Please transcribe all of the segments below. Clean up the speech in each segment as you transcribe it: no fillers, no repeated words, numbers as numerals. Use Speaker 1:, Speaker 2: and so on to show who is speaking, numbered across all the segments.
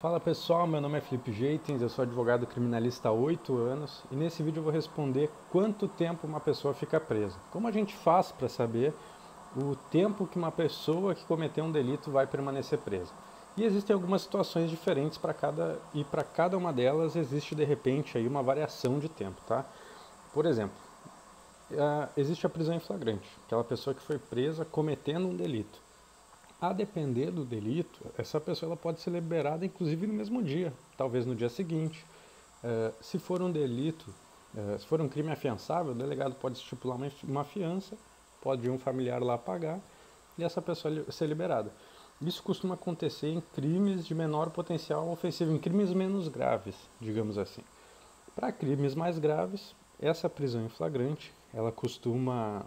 Speaker 1: Fala pessoal, meu nome é Felipe Jeitens, eu sou advogado criminalista há 8 anos e nesse vídeo eu vou responder quanto tempo uma pessoa fica presa. Como a gente faz para saber o tempo que uma pessoa que cometeu um delito vai permanecer presa? E existem algumas situações diferentes para cada uma delas existe de repente aí uma variação de tempo, tá? Por exemplo, existe a prisão em flagrante, aquela pessoa que foi presa cometendo um delito. A depender do delito, essa pessoa ela pode ser liberada inclusive no mesmo dia, talvez no dia seguinte. Se for um delito, se for um crime afiançável, o delegado pode estipular uma fiança, pode ir um familiar lá pagar e essa pessoa ser liberada. Isso costuma acontecer em crimes de menor potencial ofensivo, em crimes menos graves, digamos assim. Para crimes mais graves, essa prisão em flagrante, ela costuma,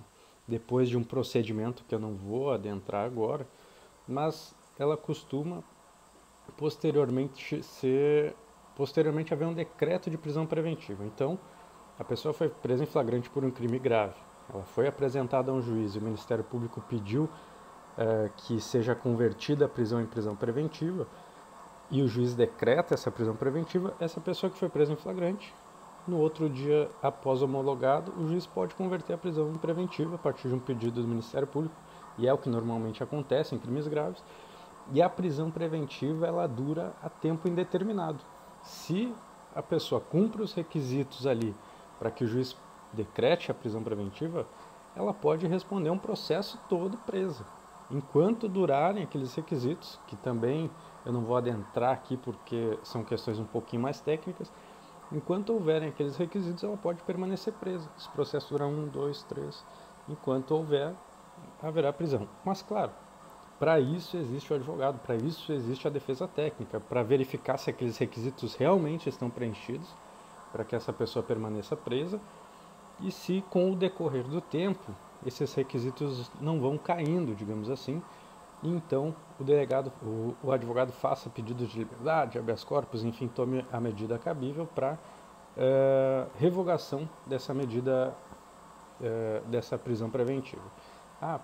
Speaker 1: depois de um procedimento que eu não vou adentrar agora, mas ela costuma posteriormente haver um decreto de prisão preventiva. Então, a pessoa foi presa em flagrante por um crime grave. Ela foi apresentada a um juiz e o Ministério Público pediu que seja convertida a prisão em prisão preventiva e o juiz decreta essa prisão preventiva. Essa pessoa que foi presa em flagrante, no outro dia após homologado, o juiz pode converter a prisão em preventiva a partir de um pedido do Ministério Público, e é o que normalmente acontece em crimes graves. E a prisão preventiva ela dura a tempo indeterminado. Se a pessoa cumpre os requisitos ali para que o juiz decrete a prisão preventiva, ela pode responder um processo todo presa. Enquanto durarem aqueles requisitos, que também eu não vou adentrar aqui porque são questões um pouquinho mais técnicas, enquanto houverem aqueles requisitos, ela pode permanecer presa. Esse processo dura 1, 2, 3. Enquanto houver, haverá prisão. Mas, claro, para isso existe o advogado, para isso existe a defesa técnica, para verificar se aqueles requisitos realmente estão preenchidos, para que essa pessoa permaneça presa, e se com o decorrer do tempo esses requisitos não vão caindo, digamos assim, e então o advogado faça pedidos de liberdade, habeas corpus, enfim, tome a medida cabível para revogação dessa medida, dessa prisão preventiva. Ah,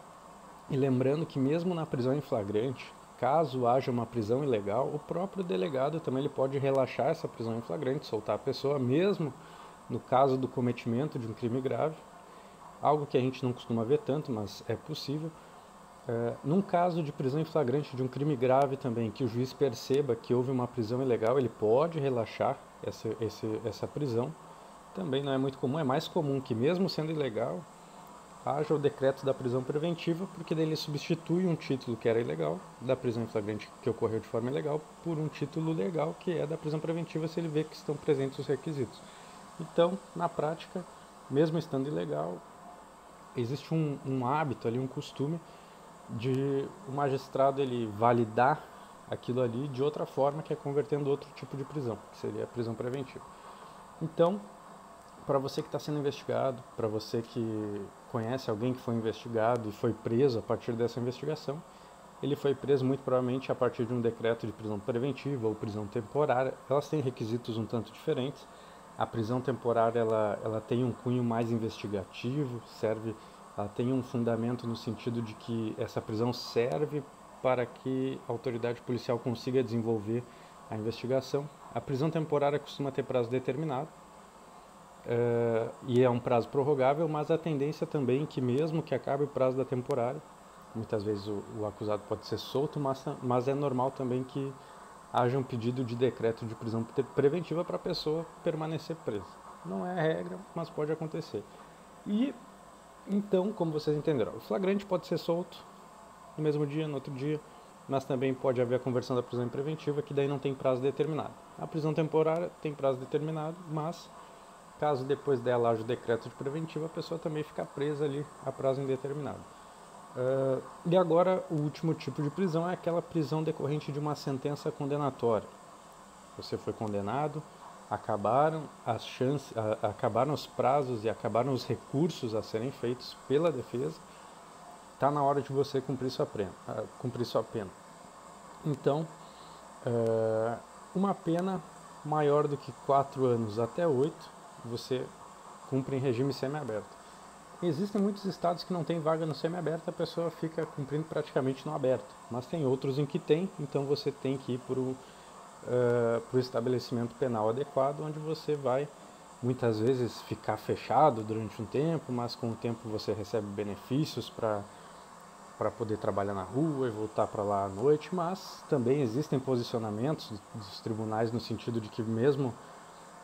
Speaker 1: e lembrando que mesmo na prisão em flagrante, caso haja uma prisão ilegal, o próprio delegado também ele pode relaxar essa prisão em flagrante, soltar a pessoa, mesmo no caso do cometimento de um crime grave, algo que a gente não costuma ver tanto, mas é possível. Num caso de prisão em flagrante de um crime grave também, que o juiz perceba que houve uma prisão ilegal, ele pode relaxar essa prisão. Também não é muito comum, é mais comum que mesmo sendo ilegal, haja o decreto da prisão preventiva, porque daí ele substitui um título que era ilegal, da prisão em flagrante que ocorreu de forma ilegal, por um título legal que é da prisão preventiva se ele vê que estão presentes os requisitos. Então, na prática, mesmo estando ilegal, existe um hábito ali, um costume de o magistrado ele validar aquilo ali de outra forma, que é convertendo outro tipo de prisão, que seria a prisão preventiva. Então, para você que está sendo investigado, para você que conhece alguém que foi investigado e foi preso a partir dessa investigação, ele foi preso muito provavelmente a partir de um decreto de prisão preventiva ou prisão temporária. Elas têm requisitos um tanto diferentes. A prisão temporária ela tem um cunho mais investigativo, ela tem um fundamento no sentido de que essa prisão serve para que a autoridade policial consiga desenvolver a investigação. A prisão temporária costuma ter prazo determinado, e é um prazo prorrogável, mas a tendência também é que mesmo que acabe o prazo da temporária, muitas vezes o acusado pode ser solto, mas é normal também que haja um pedido de decreto de prisão preventiva para a pessoa permanecer presa. Não é a regra, mas pode acontecer. E então, como vocês entenderam, o flagrante pode ser solto no mesmo dia, no outro dia, mas também pode haver a conversão da prisão em preventiva, que daí não tem prazo determinado. A prisão temporária tem prazo determinado, mas caso depois dela haja o decreto de preventiva, a pessoa também fica presa ali a prazo indeterminado. E agora, o último tipo de prisão é aquela prisão decorrente de uma sentença condenatória. Você foi condenado, acabaram acabaram os prazos e acabaram os recursos a serem feitos pela defesa, está na hora de você cumprir sua pena. Então, uma pena maior do que 4 anos até 8, você cumpre em regime semiaberto. Existem muitos estados que não tem vaga no semiaberto, a pessoa fica cumprindo praticamente no aberto, mas tem outros em que tem, então você tem que ir para o estabelecimento penal adequado, onde você vai muitas vezes ficar fechado durante um tempo, mas com o tempo você recebe benefícios para poder trabalhar na rua e voltar para lá à noite, mas também existem posicionamentos dos tribunais no sentido de que mesmo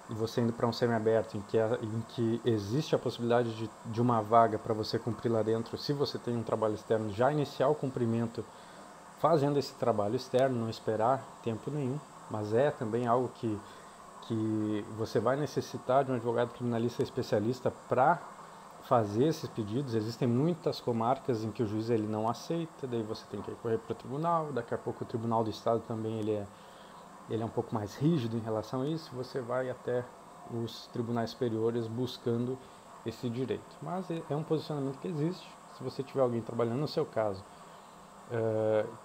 Speaker 1: você indo para um semiaberto em que existe a possibilidade de uma vaga para você cumprir lá dentro, se você tem um trabalho externo, já iniciar o cumprimento fazendo esse trabalho externo, não esperar tempo nenhum, mas é também algo que você vai necessitar de um advogado criminalista especialista para fazer esses pedidos. Existem muitas comarcas em que o juiz ele não aceita, daí você tem que recorrer para o tribunal, daqui a pouco o Tribunal do Estado também ele é um pouco mais rígido em relação a isso, você vai até os tribunais superiores buscando esse direito. Mas é um posicionamento que existe. Se você tiver alguém trabalhando no seu caso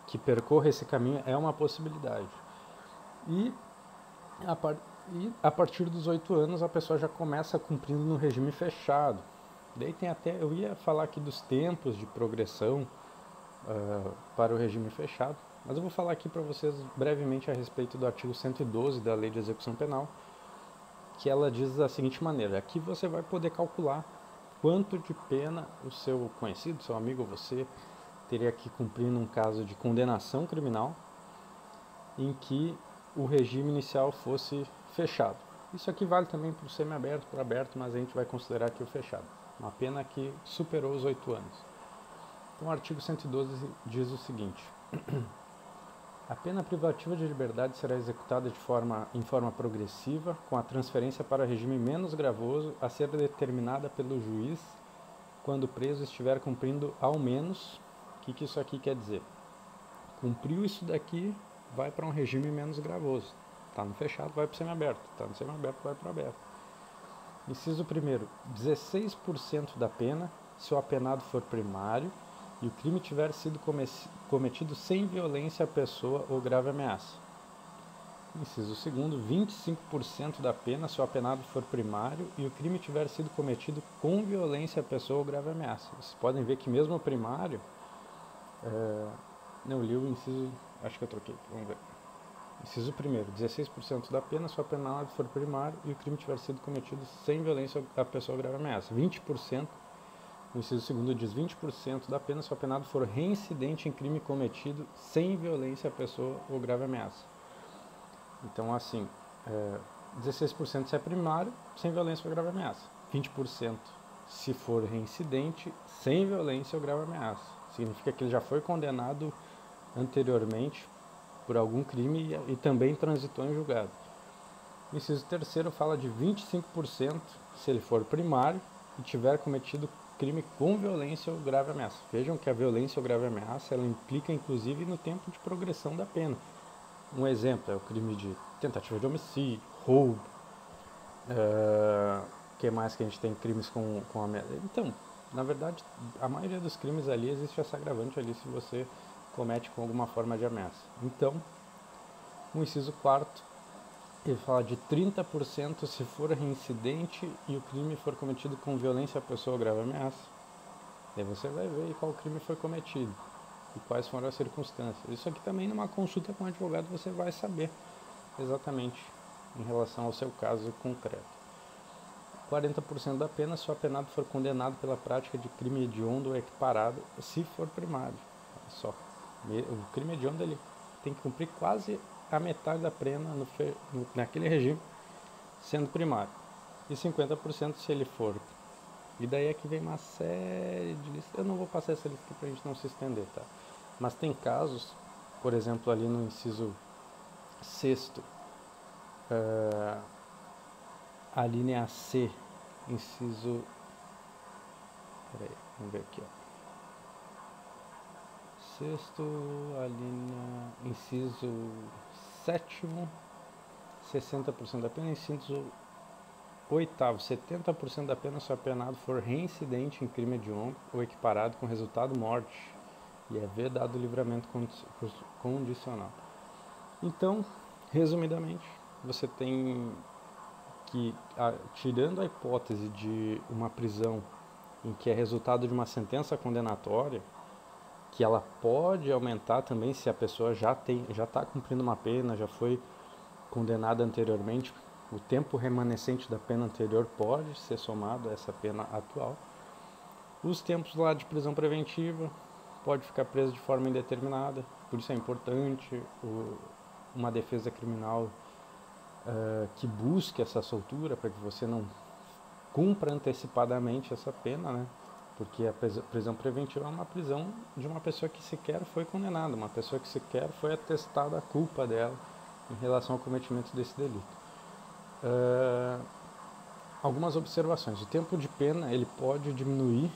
Speaker 1: que percorra esse caminho, é uma possibilidade. E a partir dos 8 anos a pessoa já começa cumprindo no regime fechado. Daí tem até, eu ia falar aqui dos tempos de progressão para o regime fechado, mas eu vou falar aqui para vocês brevemente a respeito do artigo 112 da Lei de Execução Penal, que ela diz da seguinte maneira: aqui você vai poder calcular quanto de pena o seu conhecido, seu amigo ou você teria que cumprir num caso de condenação criminal em que o regime inicial fosse fechado. Isso aqui vale também para o semiaberto, para o aberto, mas a gente vai considerar aqui o fechado. Uma pena que superou os 8 anos. Então o artigo 112 diz o seguinte: a pena privativa de liberdade será executada em forma progressiva, com a transferência para regime menos gravoso a ser determinada pelo juiz quando o preso estiver cumprindo ao menos. O que isso aqui quer dizer? Cumpriu isso daqui, vai para um regime menos gravoso. Está no fechado, vai para o semiaberto. Está no semiaberto, vai para o aberto. Inciso 1º, 16% da pena se o apenado for primário e o crime tiver sido cometido sem violência à pessoa ou grave ameaça. Inciso 2º, 25% da pena se o apenado for primário e o crime tiver sido cometido com violência à pessoa ou grave ameaça. Vocês podem ver que mesmo o primário... não, li o inciso... acho que eu troquei, vamos ver. Inciso 1º, 16% da pena se o apenado for primário e o crime tiver sido cometido sem violência à pessoa ou grave ameaça. 20%, o inciso 2º diz 20% da pena se o apenado for reincidente em crime cometido sem violência à pessoa ou grave ameaça. Então, assim, 16% se é primário, sem violência ou grave ameaça. 20% se for reincidente, sem violência ou grave ameaça. Significa que ele já foi condenado anteriormente por algum crime e também transitou em julgado. O inciso 3º fala de 25% se ele for primário e tiver cometido crime com violência ou grave ameaça. Vejam que a violência ou grave ameaça ela implica inclusive no tempo de progressão da pena. Um exemplo é o crime de tentativa de homicídio, roubo. Que mais que a gente tem? Crimes com ameaça. Então, na verdade, a maioria dos crimes ali existe essa agravante ali se você comete com alguma forma de ameaça. Então, o inciso 4º, ele fala de 30% se for reincidente e o crime for cometido com violência à pessoa ou grave ameaça. Daí você vai ver qual crime foi cometido e quais foram as circunstâncias. Isso aqui também numa consulta com o advogado você vai saber exatamente em relação ao seu caso concreto. 40% da pena se o apenado for condenado pela prática de crime hediondo ou equiparado, se for primário. Olha só, o crime hediondo ele tem que cumprir quase a metade da pena naquele regime, sendo primário. E 50% se ele for. E daí é que vem uma série de listas. Eu não vou passar essa lista aqui pra gente não se estender, tá? Mas tem casos, por exemplo, ali no inciso 6º, a linha C, inciso... Peraí, vamos ver aqui, ó. 6º, a linha... Inciso 7º, 60% da pena. Inciso 8º, 70% da pena se o apenado for reincidente em crime hediondo ou equiparado com resultado morte e haver dado livramento condicional. Então, resumidamente, você tem que, tirando a hipótese de uma prisão em que é resultado de uma sentença condenatória, que ela pode aumentar também se a pessoa já está cumprindo uma pena, já foi condenado anteriormente, o tempo remanescente da pena anterior pode ser somado a essa pena atual. Os tempos lá de prisão preventiva, pode ficar preso de forma indeterminada, por isso é importante uma defesa criminal que busque essa soltura, para que você não cumpra antecipadamente essa pena, né? Porque a prisão preventiva é uma prisão de uma pessoa que sequer foi condenada, uma pessoa que sequer foi atestada a culpa dela em relação ao cometimento desse delito. Algumas observações. O tempo de pena ele pode diminuir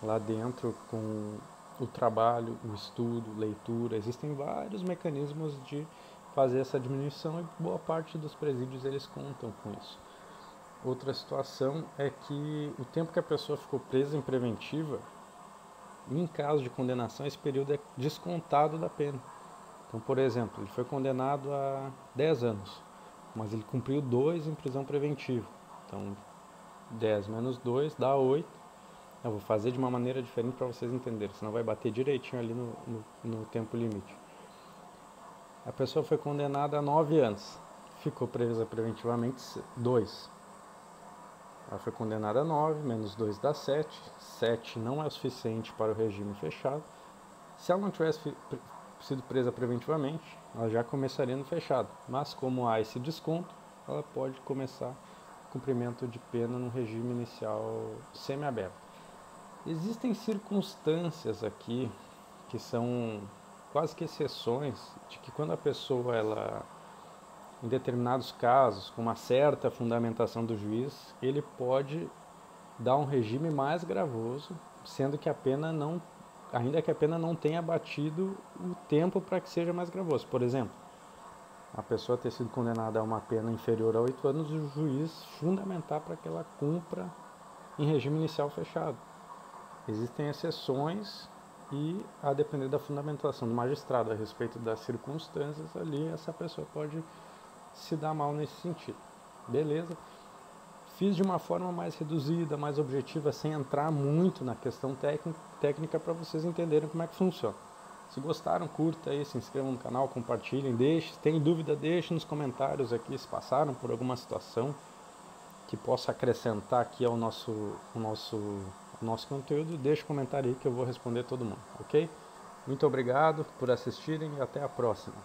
Speaker 1: lá dentro com o trabalho, o estudo, leitura. Existem vários mecanismos de fazer essa diminuição e boa parte dos presídios eles contam com isso. Outra situação é que o tempo que a pessoa ficou presa em preventiva, em caso de condenação, esse período é descontado da pena. Então, por exemplo, ele foi condenado a 10 anos, mas ele cumpriu 2 em prisão preventiva. Então, 10 menos 2 dá 8. Eu vou fazer de uma maneira diferente para vocês entenderem, senão vai bater direitinho ali no tempo limite. A pessoa foi condenada a 9 anos, ficou presa preventivamente 2. Ela foi condenada a 9, menos 2 dá 7. 7 não é o suficiente para o regime fechado. Se ela não tivesse sido presa preventivamente, ela já começaria no fechado. Mas como há esse desconto, ela pode começar cumprimento de pena no regime inicial semiaberto. Existem circunstâncias aqui que são quase que exceções de que quando a pessoa, ela, em determinados casos, com uma certa fundamentação do juiz, ele pode dar um regime mais gravoso, sendo que a pena não, ainda que a pena não tenha batido o tempo para que seja mais gravoso. Por exemplo, a pessoa ter sido condenada a uma pena inferior a 8 anos, o juiz fundamentar para que ela cumpra em regime inicial fechado. Existem exceções e, a depender da fundamentação do magistrado a respeito das circunstâncias ali, essa pessoa pode se dar mal nesse sentido. Beleza? Fiz de uma forma mais reduzida, mais objetiva, sem entrar muito na questão técnica para vocês entenderem como é que funciona. Se gostaram, curta aí, se inscrevam no canal, compartilhem, deixe. Se tem dúvida, deixe nos comentários aqui se passaram por alguma situação que possa acrescentar aqui ao nosso conteúdo. Deixe um comentário aí que eu vou responder todo mundo, ok? Muito obrigado por assistirem e até a próxima.